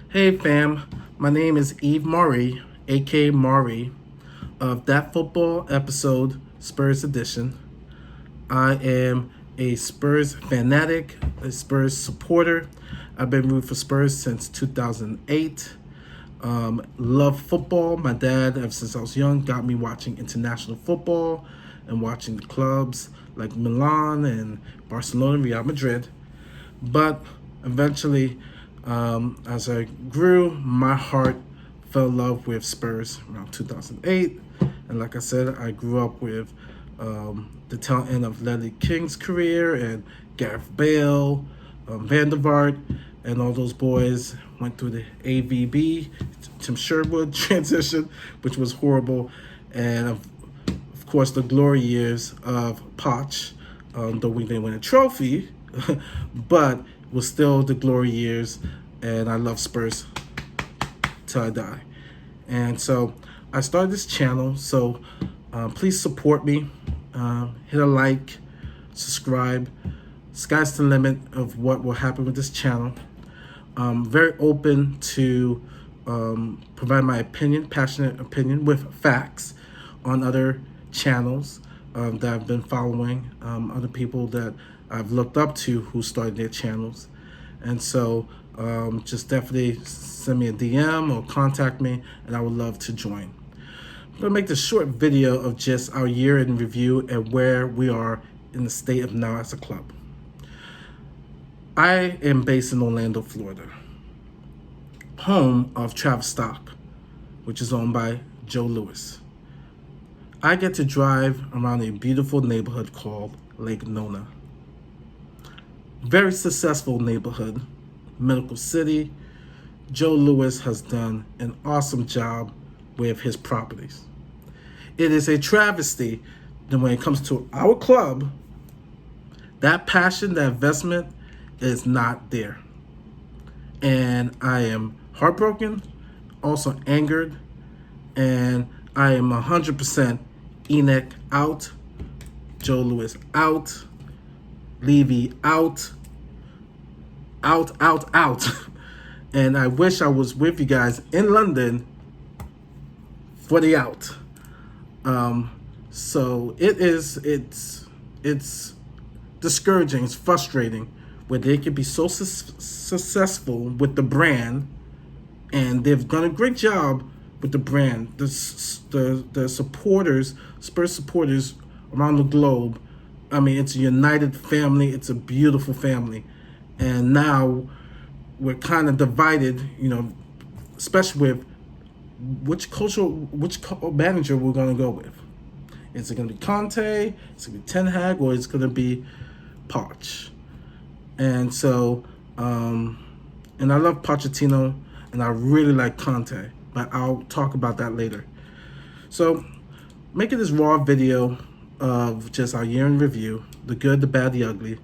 Hey fam, my name is Eve Maury, aka Maury, of That Football Episode Spurs Edition. I am a Spurs fanatic, a Spurs supporter. I've been rooting for Spurs since 2008. Love football. My dad, ever since I was young, got me watching international football and watching the clubs like Milan and Barcelona, Real Madrid. But eventually, as I grew, my heart fell in love with Spurs around 2008. And like I said, I grew up with the tail end of Ledley King's career and Gareth Bale, Van der Vaart, and all those boys went through the AVB, Tim Sherwood transition, which was horrible. And of course, the glory years of Poch, though we didn't win a trophy, but was still the glory years, and I love Spurs till I die. And so I started this channel, so please support me. Hit a like, subscribe. Sky's the limit of what will happen with this channel. I'm very open to provide my opinion, passionate opinion with facts on other channels that I've been following, other people that I've looked up to who started their channels. And so just definitely send me a DM or contact me, and I would love to join. I'm going to make this short video of just our year in review and where we are in the state of now as a club. I am based in Orlando, Florida, home of Travis Stock, which is owned by Joe Louis. I get to drive around a beautiful neighborhood called Lake Nona. Very successful neighborhood, Medical City. Joe Louis has done an awesome job with his properties. It is a travesty that when it comes to our club, that passion, that investment is not there. And I am heartbroken, also angered, and I am 100% Enoch out, Joe Louis out, Levy out. And I wish I was with you guys in London for the out. So it's discouraging, it's frustrating where they could be so successful with the brand, and they've done a great job with the brand. The supporters, Spurs supporters around the globe, I mean, it's a united family. It's a beautiful family. And now we're kind of divided, especially with which manager we're going to go with. Is it going to be Conte? Is it going to be Ten Hag? Or is it going to be Poch? And so, and I love Pochettino, and I really like Conte, but I'll talk about that later. So, making this raw video of just our year in review, the good, the bad, the ugly.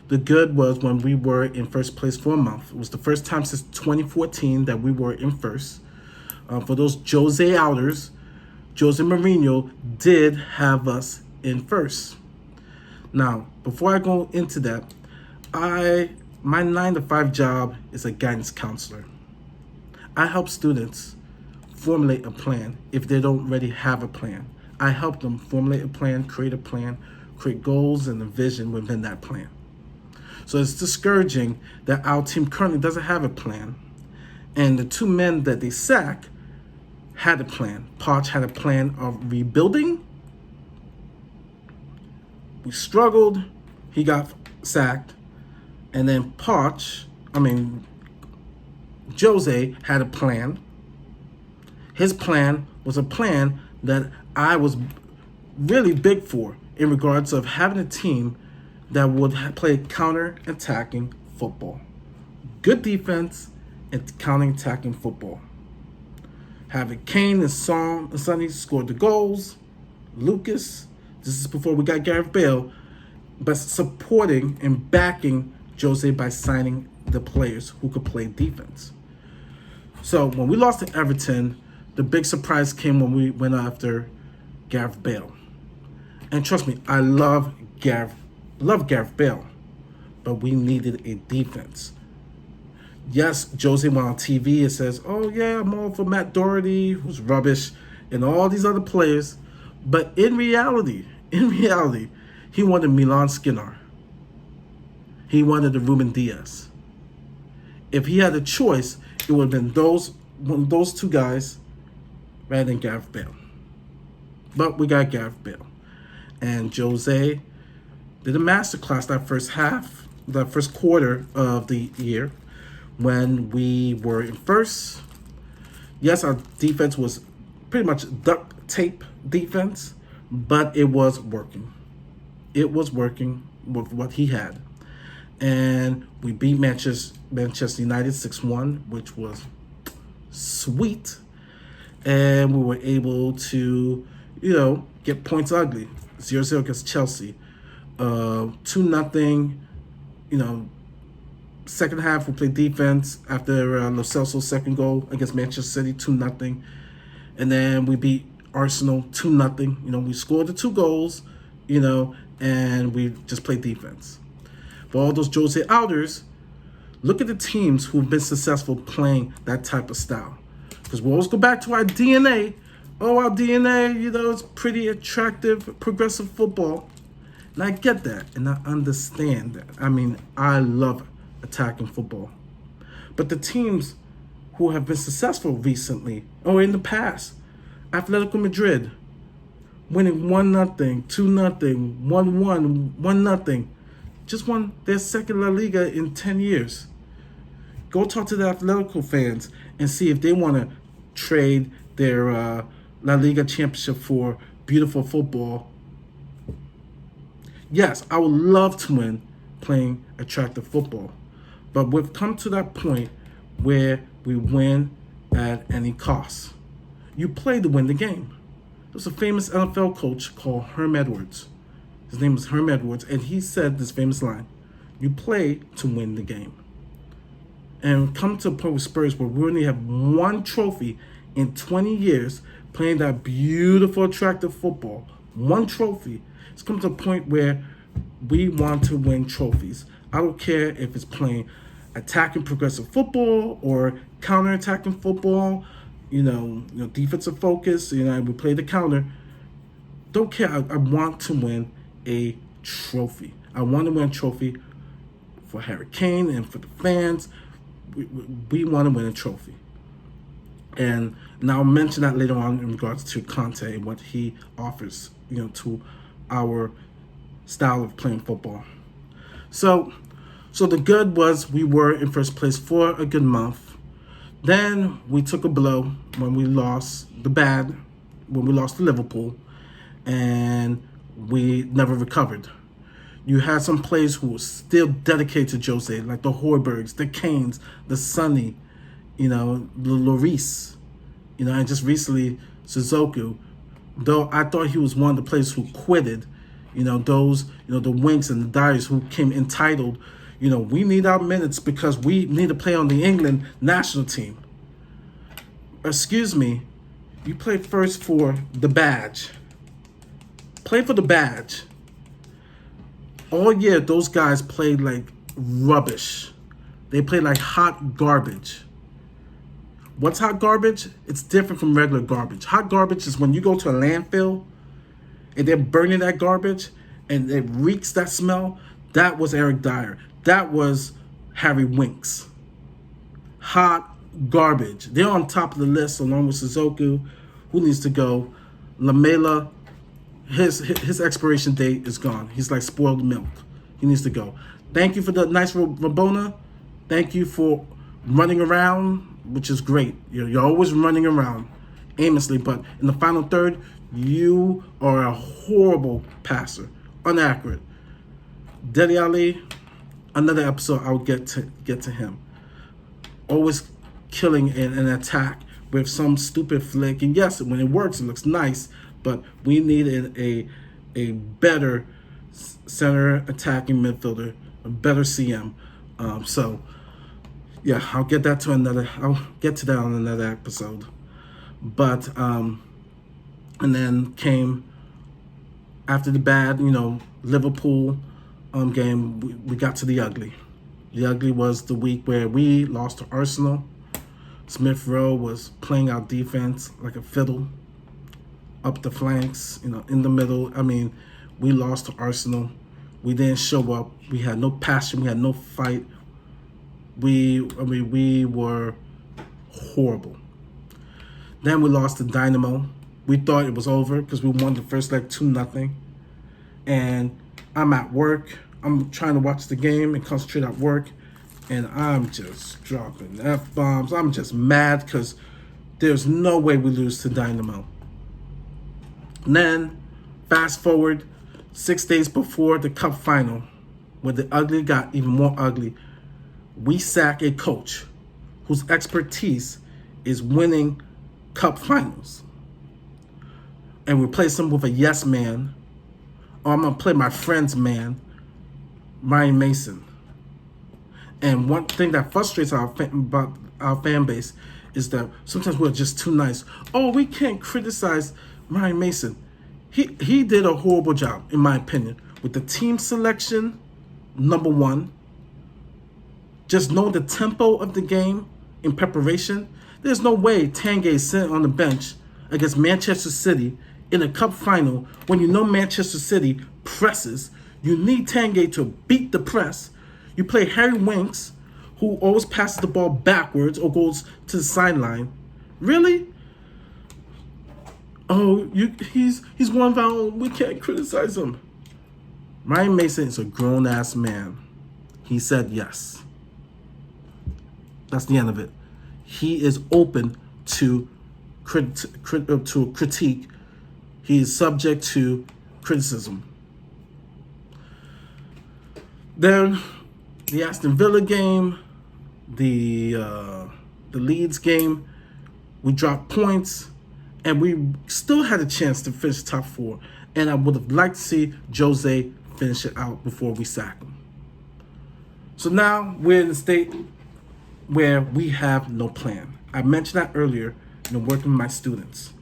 The good was when we were in first place for a month. It was the first time since 2014 that we were in first. For those Jose outers, Jose Mourinho did have us in first. Now, before I go into that, my 9-to-5 job is a guidance counselor. I help students formulate a plan if they don't already have a plan. I help them formulate a plan, create goals and a vision within that plan. So it's discouraging that our team currently doesn't have a plan. And the two men that they sacked had a plan. Poch had a plan of rebuilding. We struggled. He got sacked. And then Jose had a plan. His plan was a plan that I was really big for in regards of having a team that would play counter-attacking football. Good defense and counter-attacking football. Having Kane and Sonny scored the goals. Lucas, this is before we got Gareth Bale, but supporting and backing Jose by signing the players who could play defense. So when we lost to Everton, The big surprise came when we went after Gareth Bale. And trust me, I love Gareth Bale, but we needed a defense. Yes, Jose went on TV and says, "Oh yeah, I'm all for Matt Doherty, who's rubbish, and all these other players." But in reality, he wanted Milan Skriniar. He wanted the Ruben Diaz. If he had a choice, it would have been those two guys rather than Gareth Bale. But we got Gareth Bale. And Jose did a masterclass that first quarter of the year when we were in first. Yes, our defense was pretty much duct tape defense, but it was working. It was working with what he had. And we beat Manchester United 6-1, which was sweet. And we were able to, get points ugly. 0-0 against Chelsea. 2-0. Second half, we played defense after Lo Celso's second goal against Manchester City, 2-0. And then we beat Arsenal 2-0. We scored the 2 goals, and we just played defense. For all those Jose outers, look at the teams who've been successful playing that type of style. Because we'll always go back to our DNA. Oh, our DNA, it's pretty attractive, progressive football. And I get that, and I understand that. I love attacking football. But the teams who have been successful recently, or in the past, Atletico Madrid, winning 1-0, 2-0, 1-1, 1-0, just won their second La Liga in 10 years. Go talk to the Atletico fans and see if they want to trade their La Liga championship for beautiful football. Yes, I would love to win playing attractive football. But we've come to that point where we win at any cost. You play to win the game. There's a famous NFL coach called Herm Edwards. His name is Herm Edwards, and he said this famous line: "You play to win the game." And come to a point with Spurs where we only have 1 trophy in 20 years playing that beautiful, attractive football. 1 trophy. It's come to a point where we want to win trophies. I don't care if it's playing attacking progressive football or counter-attacking football, defensive focus, we play the counter. Don't care. I want to win a trophy. I want to win a trophy for Harry Kane and for the fans. We want to win a trophy. And I'll mention that later on in regards to Conte and what he offers, to our style of playing football. So the good was we were in first place for a good month. Then we took a blow when we lost to Liverpool, and we never recovered. You had some players who were still dedicated to Jose, like the Højbjergs, the Kanes, the Sonny, the Lloris, and just recently Suzuki. Though I thought he was one of the players who quitted, the Winks and the Dyers who came entitled. We need our minutes because we need to play on the England national team. Excuse me, you play first for the badge. Play for the badge. All year, those guys played like rubbish. They played like hot garbage. What's hot garbage? It's different from regular garbage. Hot garbage is when you go to a landfill and they're burning that garbage and it reeks that smell. That was Eric Dyer. That was Harry Winks. Hot garbage. They're on top of the list along with Suzuki, who needs to go. Lamela, his expiration date is gone. He's like spoiled milk. He needs to go. Thank you for the nice Rabona. Thank you for running around, which is great. You're always running around aimlessly, but in the final third, you are a horrible passer. Inaccurate. Dele Alli, another episode I'll get to him. Always killing an attack with some stupid flick. And yes, when it works, it looks nice, but we needed a better center attacking midfielder, a better CM. Yeah, I'll get to that on another episode. But and then came after the bad, Liverpool game. We got to the ugly. The ugly was the week where we lost to Arsenal. Smith Rowe was playing our defense like a fiddle, up the flanks, in the middle. I mean, we lost to Arsenal. We didn't show up. We had no passion. We had no fight. We were horrible. Then we lost to Dynamo. We thought it was over because we won the first leg 2-0. And I'm at work. I'm trying to watch the game and concentrate at work. And I'm just dropping F-bombs. I'm just mad because there's no way we lose to Dynamo. And then, fast forward 6 days before the cup final, where the ugly got even more ugly, we sack a coach whose expertise is winning cup finals. And replace him with a yes man, or I'm going to play my friend's man, Ryan Mason. And one thing that frustrates about our fan base is that sometimes we're just too nice. Oh, we can't criticize Ryan Mason. He did a horrible job, in my opinion, with the team selection, number one. Just knowing the tempo of the game in preparation. There's no way Tanguy is sitting on the bench against Manchester City in a cup final when you know Manchester City presses. You need Tanguy to beat the press. You play Harry Winks, who always passes the ball backwards or goes to the sideline. Really? Oh, he's one of our own. We can't criticize him. Ryan Mason is a grown-ass man. He said yes. That's the end of it. He is open to critique. He is subject to criticism. Then the Aston Villa game, the Leeds game, we dropped points, and we still had a chance to finish top four. And I would have liked to see Jose finish it out before we sack him. So now we're in the state where we have no plan. I mentioned that earlier in working with my students.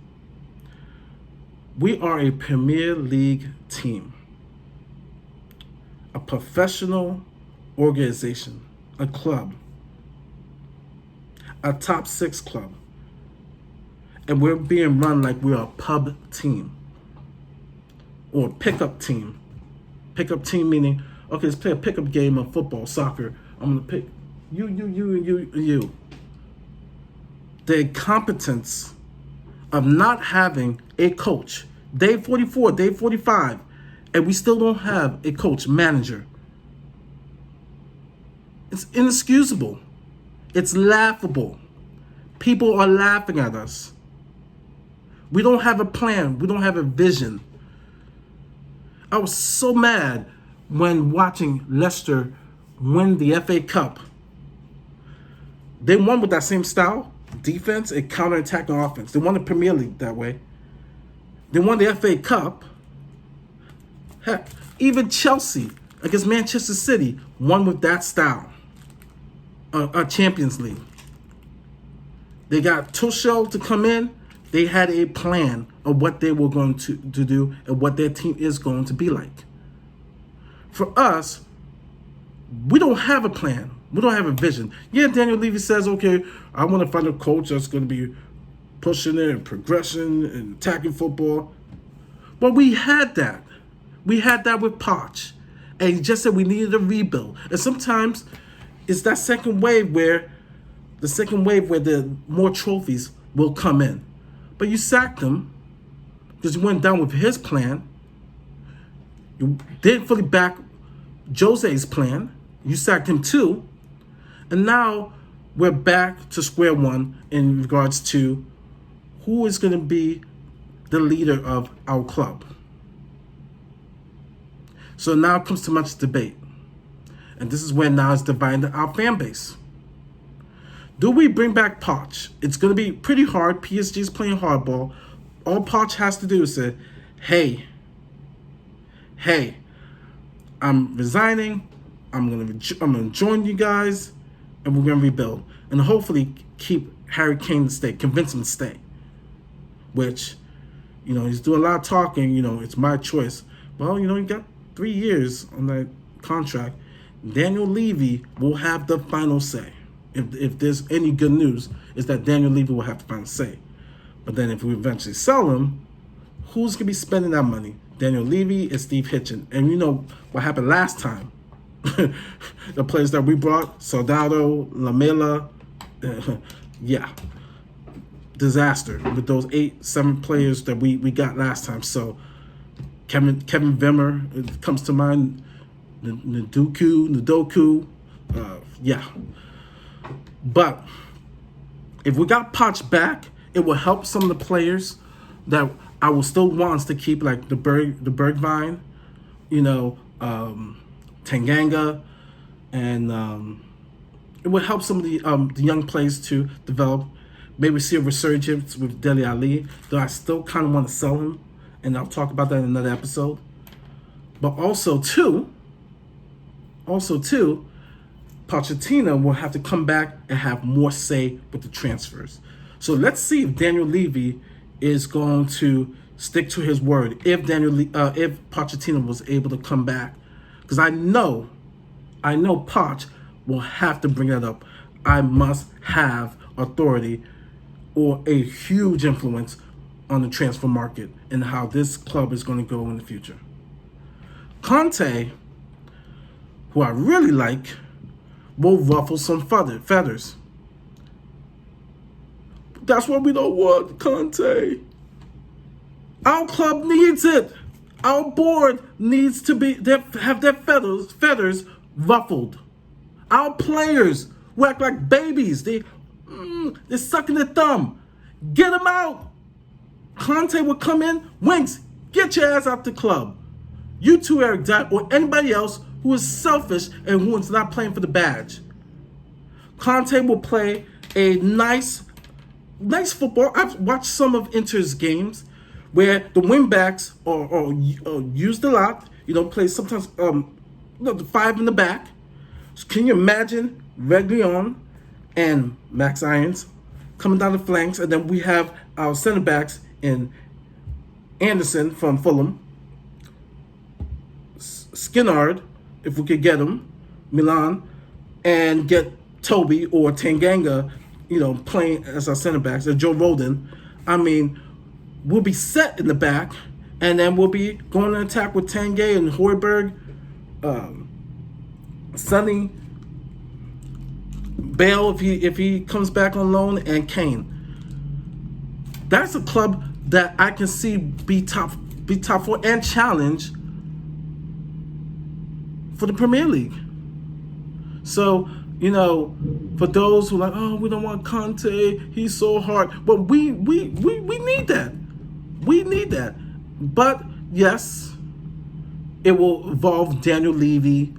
We are a Premier League team, a professional organization, a club, a top 6 club, and we're being run like we're a pub team or a pickup team. Pickup team meaning, okay, let's play a pickup game of football, soccer. I'm gonna pick you. The incompetence of not having a coach, day 44, day 45, and we still don't have a coach, manager. It's inexcusable. It's laughable. People are laughing at us. We don't have a plan. We don't have a vision. I was so mad when watching Leicester win the FA Cup. They won with that same style, defense and counter-attacking offense. They won the Premier League that way. They won the FA Cup. Heck, even Chelsea against Manchester City won with that style. A Champions League. They got Tuchel to come in. They had a plan of what they were going to do and what their team is going to be like. For us, we don't have a plan. We don't have a vision. Yeah, Daniel Levy says, okay, I want to find a coach that's going to be pushing it and progression and attacking football. But we had that. We had that with Poch. And he just said we needed a rebuild. And sometimes it's that second wave where the more trophies will come in. But you sacked him because you went down with his plan. You didn't fully back Jose's plan. You sacked him too. And now we're back to square one in regards to who is going to be the leader of our club. So now comes to much debate. And this is where now it's dividing our fan base. Do we bring back Poch? It's going to be pretty hard. PSG is playing hardball. All Poch has to do is say, hey, I'm resigning. I'm gonna join you guys, and we're gonna rebuild, and hopefully keep Harry Kane to stay, convince him to stay. which, he's doing a lot of talking. It's my choice. Well, he got 3 years on that contract. Daniel Levy will have the final say. If there's any good news, is that Daniel Levy will have the final say. But then if we eventually sell him, who's going to be spending that money? Daniel Levy and Steve Hitchen. And you know what happened last time. The players that we brought, Soldado, Lamela, yeah. Disaster with those 8-7 players that we got last time. So Kevin Vimmer, it comes to mind, Nadoku, yeah. But if we got Poch back, it will help some of the players that I will still want to keep, like the Bergvine, Tanganga, and it would help some of the young players to develop. Maybe see a resurgence with Dele Alli, though I still kind of want to sell him, and I'll talk about that in another episode. But also too, Pochettino will have to come back and have more say with the transfers. So let's see if Daniel Levy is going to stick to his word. If Pochettino was able to come back, because I know Poch will have to bring that up. I must have authority or a huge influence on the transfer market and how this club is going to go in the future. Conte, who I really like, will ruffle some feathers. That's what we don't want, Conte. Our club needs it. Our board needs to have their feathers ruffled. Our players who act like babies, they're sucking their thumb. Get them out. Conte will come in, Winks, get your ass out the club. You too, Eric Dye, or anybody else who is selfish and who is not playing for the badge. Conte will play a nice football. I've watched some of Inter's games where the wingbacks are used a lot. Play sometimes the 5 in the back. So can you imagine Reguilon and Max Irons coming down the flanks, and then we have our center backs in Anderson from Fulham, Skinnard, if we could get him, Milan, and get Toby or Tanganga, playing as our center backs, or Joe Rodon. I mean, we'll be set in the back, and then we'll be going to attack with Tanguay and Højbjerg, Sonny, Bale if he comes back on loan, and Kane. That's a club that I can see be top 4 and challenge for the Premier League. So, for those who are like, oh, we don't want Conte, he's so hard. But we need that. We need that. But yes, it will involve Daniel Levy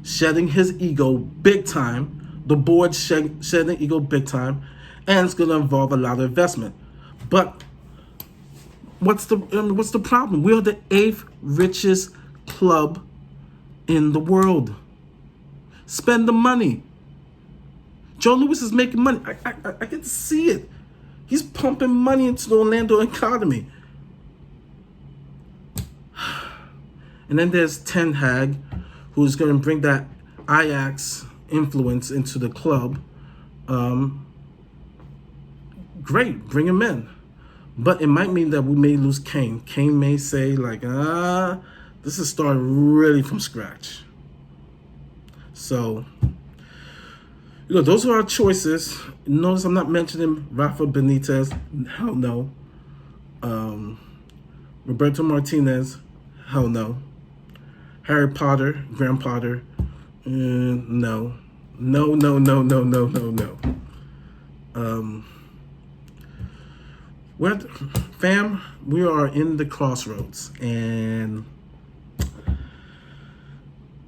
shedding his ego big time, the board shedding ego big time, and it's going to involve a lot of investment. But what's the problem? We are the 8th richest club in the world. Spend the money. Joe Louis is making money. I get to see it. He's pumping money into the Orlando economy. And then there's Ten Hag, who's going to bring that Ajax influence into the club. Great, bring him in. But it might mean that we may lose Kane. Kane may say, this is starting really from scratch. So, those are our choices. Notice I'm not mentioning Rafa Benitez. Hell no. Roberto Martinez. Hell no. Harry Potter. Graham Potter. No. No. Fam, we are in the crossroads. And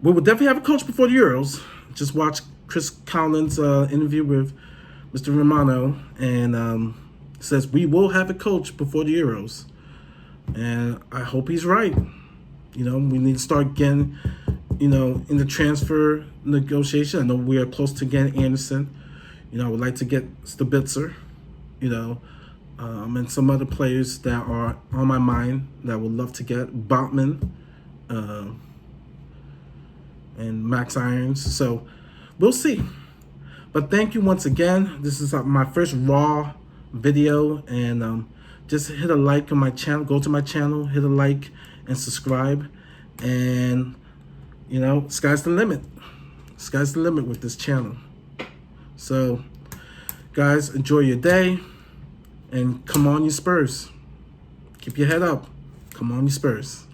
we will definitely have a coach before the Euros. Just watch Chris Collins' interview with Mr. Romano, and says we will have a coach before the Euros. And I hope he's right. We need to start getting, in the transfer negotiation. I know we are close to getting Anderson. I would like to get Stabitzer. and some other players that are on my mind that I would love to get. Botman and Max Irons. So we'll see. But thank you once again. This is my first Raw video, and just hit a like on my channel. Go to my channel, hit a like, and subscribe. And sky's the limit. Sky's the limit with this channel. So, guys, enjoy your day, and come on, you Spurs. Keep your head up. Come on, you Spurs.